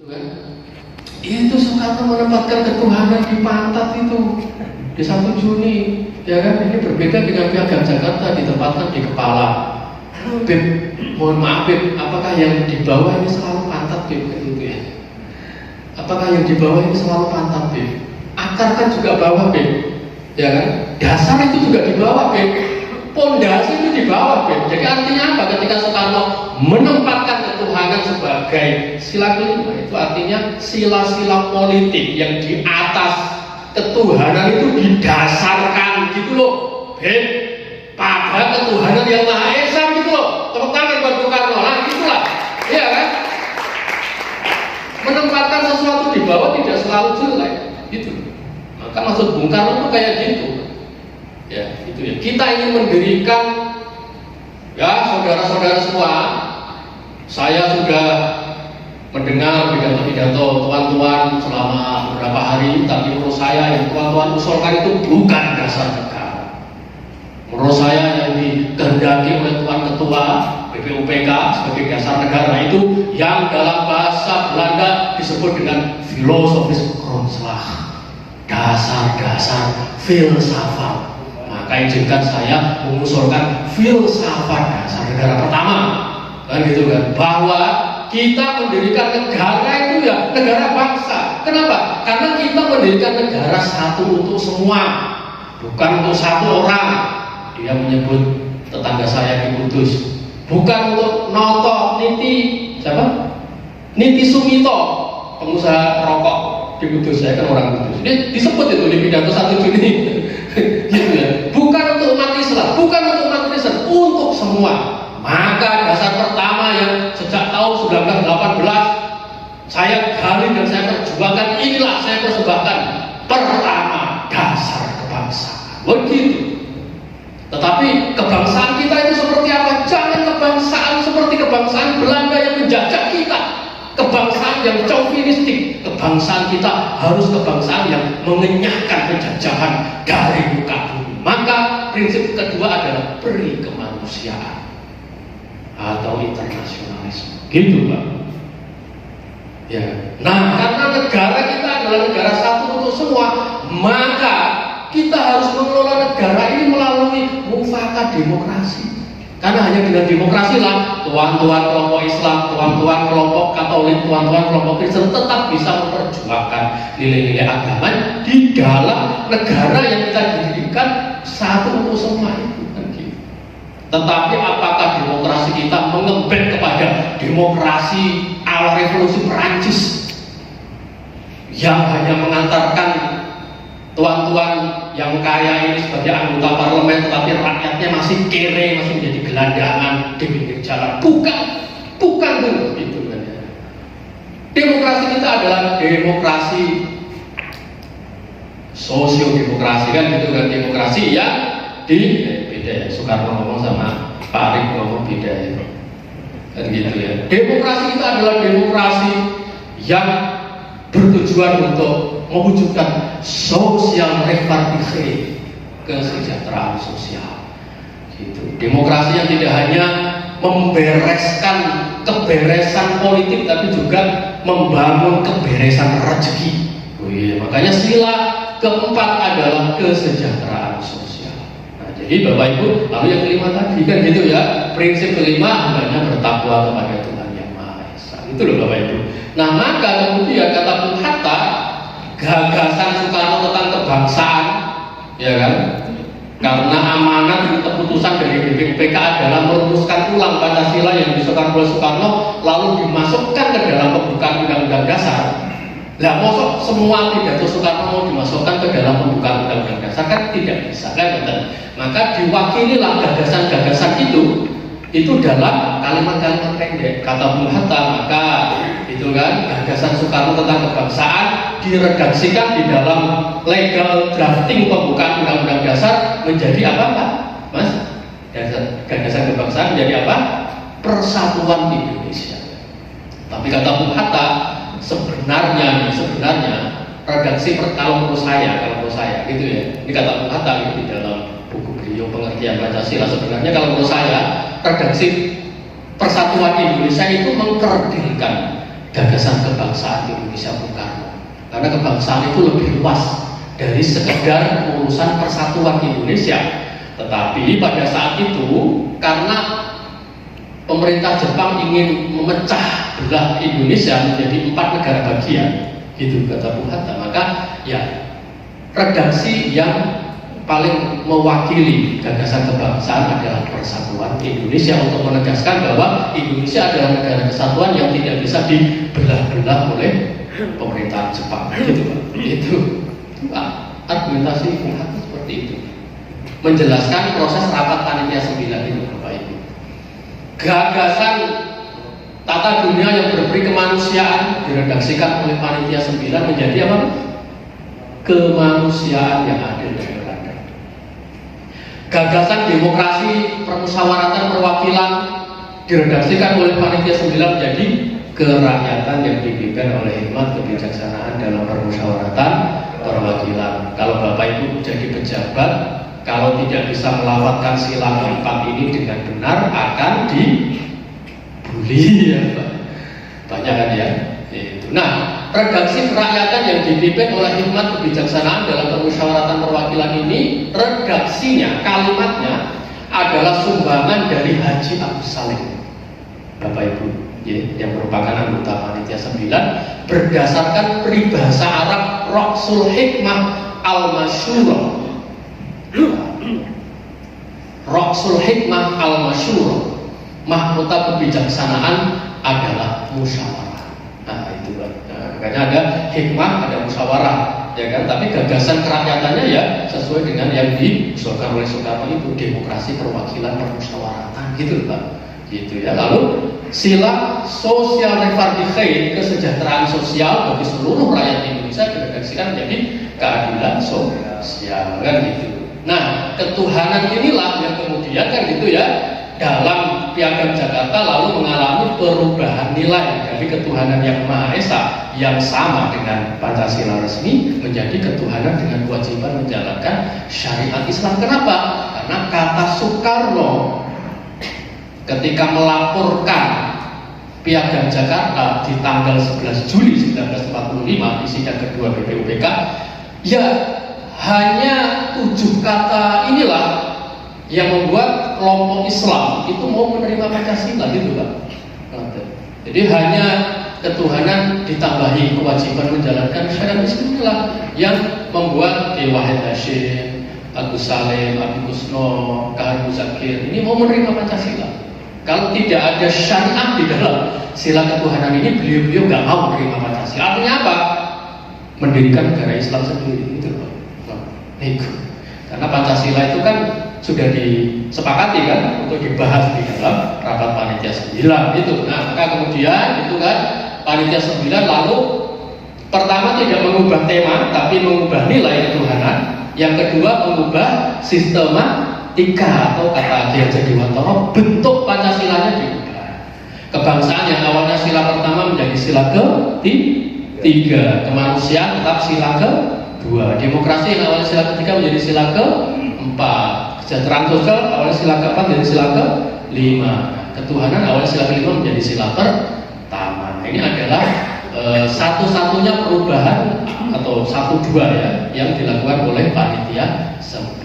kan? Itu Soekarno menempatkan ketuhanan di pantat itu di 1 Juni, ya kan? Ini berbeda dengan Piagam Jakarta ditempatkan di kepala. Beb, mohon maaf Beb, apakah yang di bawah ini selalu pantat Beb? Gitu ya. Apakah yang di bawah ini selalu pantat Beb? Akar kan juga bawah Beb, ya kan? Dasar itu juga di bawah Beb. Pondasi itu di bawah Beb. Jadi artinya apa? Ketika Soekarno menempatkan ketuhanan sebagai sila kelima, itu artinya sila-sila politik yang di atas ketuhanan itu didasarkan gitu loh Beb, pada ketuhanan yang Maha Esa gitu loh. Tepuk tangan buat Soekarno. Nah gitulah, iya kan? Menempatkan sesuatu di bawah tidak selalu jelek gitu. Maka maksud Bung Karno itu kayak gitu. Ya, itu ya. Kita ingin mendirikan, ya saudara-saudara semua, saya sudah mendengar pidato-pidato tuan-tuan selama beberapa hari, tapi menurut saya yang tuan-tuan usulkan itu bukan dasar negara. Menurut saya yang dikehendaki oleh Tuan Ketua BPUPK sebagai dasar negara itu yang dalam bahasa Belanda disebut dengan filosofis grondslag, dasar-dasar filsafat. Maka izinkan saya mengusulkan filsafat dasar negara pertama, kan gitu kan, bahwa kita mendirikan negara itu ya negara bangsa. Kenapa? Karena kita mendirikan negara satu untuk semua, bukan untuk satu orang. Dia menyebut tetangga saya di Kudus, bukan untuk Noto Niti, siapa? Niti Sumito, pengusaha rokok di Kudus. Saya kan orang Kudus. Ini disebut itu di pidato 1 Juni. Gitu ya. Bukan untuk umat Islam, bukan untuk umat Kristen, untuk semua. Maka dasar pertama yang sejak tahun 1918 saya gali dan saya perjuangkan, inilah saya persembahkan. Pertama, dasar kebangsaan. Begitu. Tetapi kebangsaan kita itu seperti apa? Jangan kebangsaan seperti kebangsaan Belanda yang menjajah kita. Kebangsaan yang chauvinistik. Kebangsaan kita harus kebangsaan yang mengenyahkan penjajahan dari muka bumi. Maka prinsip kedua adalah beri kemanusiaan atau internasionalisme. Gitu Pak. Ya. Nah, karena negara kita adalah negara satu untuk semua, maka kita harus mengelola negara ini melalui mufakat demokrasi. Karena hanya dengan demokrasi lah tuan-tuan kelompok Islam, tuan-tuan kelompok Katolik, tuan-tuan kelompok Kristen tetap bisa memperjuangkan nilai-nilai agama di dalam negara yang kita dirikan satu untuk semua itu. Tetapi apakah demokrasi kita mengembet kepada demokrasi ala revolusi Perancis yang hanya mengantarkan tuan-tuan yang kaya ini sebagai anggota parlemen, tetapi rakyatnya masih kere, masih menjadi gelandangan di pinggir jalan? Bukan itu kan. Demokrasi kita adalah demokrasi sosiodemokrasi kan gitu kan, demokrasi yang beda ya. Soekarno ngomong sama Pak Arik ngomong beda ya. Kan gitu ya. Demokrasi kita adalah demokrasi yang bertujuan untuk mewujudkan sosial repartisi, kesejahteraan sosial. Gitu. Demokrasi yang tidak hanya membereskan keberesan politik, tapi juga membangun keberesan rezeki. Oh iya, makanya sila keempat adalah kesejahteraan sosial. Nah, jadi Bapak Ibu, lalu yang kelima tadi kan gitu ya, prinsip kelima hendaknya bertakwa kepada Tuhan Yang Maha Esa. Itu loh Bapak Ibu. Nah, maka kemudian kata Bung Hatta, gagasan Soekarno tentang kebangsaan, ya kan? Karena amanat dan keputusan dari BPUPK adalah merumuskan ulang Pancasila yang disusun oleh Soekarno, lalu dimasukkan ke dalam pembukaan Undang-Undang Dasar. Lah, mosok semua pidato Soekarno mau dimasukkan ke dalam pembukaan Undang-Undang Dasar kan tidak bisa kan? Maka diwakililah gagasan-gagasan itu dalam kalimat-kalimat pendek. Kata Bung Hatta, maka itu kan gagasan Soekarno tentang kebangsaan diredaksikan di dalam legal drafting pembukaan Undang-Undang Dasar menjadi apa Pak? Mas? Gagasan kebangsaan menjadi apa? Persatuan Indonesia. Tapi kata Bung Hatta, sebenarnya redaksi kalau menurut saya gitu ya. Ini kata Bung Hatta gitu, di dalam buku beliau Pengertian Pancasila. Sebenarnya kalau menurut saya redaksi Persatuan Indonesia itu mengkerdilkan gagasan kebangsaan Indonesia Bung Karno. Karena kebangsaan itu lebih luas dari sekedar urusan persatuan Indonesia. Tetapi pada saat itu karena pemerintah Jepang ingin memecah belah Indonesia menjadi 4 negara bagian, gitu kata Bung Hatta, maka ya redaksi yang paling mewakili gagasan kebangsaan adalah persatuan Indonesia, untuk menegaskan bahwa Indonesia adalah negara kesatuan yang tidak bisa dibelah-belah oleh pemerintahan Jepang, gitu Pak. Itu argumentasi Bung Hatta seperti itu, menjelaskan proses rapat panitia 9 itu Bapak Ibu. Gagasan tata dunia yang berberi kemanusiaan diredaksikan oleh panitia 9 menjadi apa? Kemanusiaan yang adil dan beradab. Gagasan demokrasi permusyawaratan perwakilan diredaksikan oleh panitia 9 menjadi kerakyatan yang dipimpin oleh hikmat kebijaksanaan dalam permusyawaratan perwakilan. Kalau Bapak Ibu jadi pejabat, kalau tidak bisa melafatkan sila keempat ini dengan benar akan dibully, ya Pak. Banyak kan ya? Itu. Nah, redaksi kerakyatan yang dipimpin oleh hikmat kebijaksanaan dalam permusyawaratan perwakilan ini, redaksinya, kalimatnya adalah sumbangan dari Haji Agus Salim, Bapak Ibu, ya, yang merupakan anggota panitia 9, berdasarkan peribahasa Arab Roksul Hikmah Al-Masyurah. Roksul Hikmah Al-Masyurah, mahkota kebijaksanaan adalah musyawarah. Nah itu Pak. Nah, makanya ada hikmah, ada musyawarah, ya kan? Tapi gagasan kerakyatannya ya sesuai dengan yang diusulkan oleh Soekarno itu, demokrasi perwakilan permusyawaratan, gitu Pak. Gitu ya. Lalu sila sosial refardikai, kesejahteraan sosial bagi seluruh rakyat Indonesia diredaksikan menjadi keadilan sosial, kan gitu. Nah, ketuhanan inilah yang kemudian kan gitu ya, dalam Piagam Jakarta lalu mengalami perubahan nilai dari ketuhanan yang Maha Esa yang sama dengan Pancasila resmi menjadi ketuhanan dengan kewajiban menjalankan syariat Islam. Kenapa? Karena kata Soekarno ketika melaporkan Piagam Jakarta di tanggal 11 Juli 1945 di sidang kedua BPUPK, ya hanya 7 kata inilah yang membuat kelompok Islam itu mau menerima Pancasila, gitu Pak. Jadi hanya ketuhanan ditambahi kewajiban menjalankan syariat Islam inilah yang membuat Wahid Hasyim, Agus Salim, Abi Kusno, Kahar Muzakir ini mau menerima Pancasila. Kalau tidak ada syariat di dalam sila ketuhanan ini, beliau-beliau nggak mau menerima Pancasila. Artinya apa? Mendirikan negara Islam sendiri, gitu Pak. Itu. Karena Pancasila itu kan sudah disepakati kan untuk dibahas di dalam rapat panitia 9 itu. Nah, maka kemudian itu kan panitia 9 lalu pertama tidak mengubah tema tapi mengubah nilai ketuhanan. Yang kedua mengubah sistematika atau kata Ki Hajar Dewantara, bentuk Pancasilanya diubah. Kebangsaan yang awalnya sila pertama menjadi sila ketiga, kemanusiaan tetap sila kedua, demokrasi yang awalnya sila ketiga menjadi sila keempat, kesejahteraan sosial awalnya sila keempat menjadi sila kelima, ketuhanan awalnya sila kelima menjadi sila pertama. Ini adalah satu-satunya perubahan atau 1-2 ya yang dilakukan oleh panitia 9.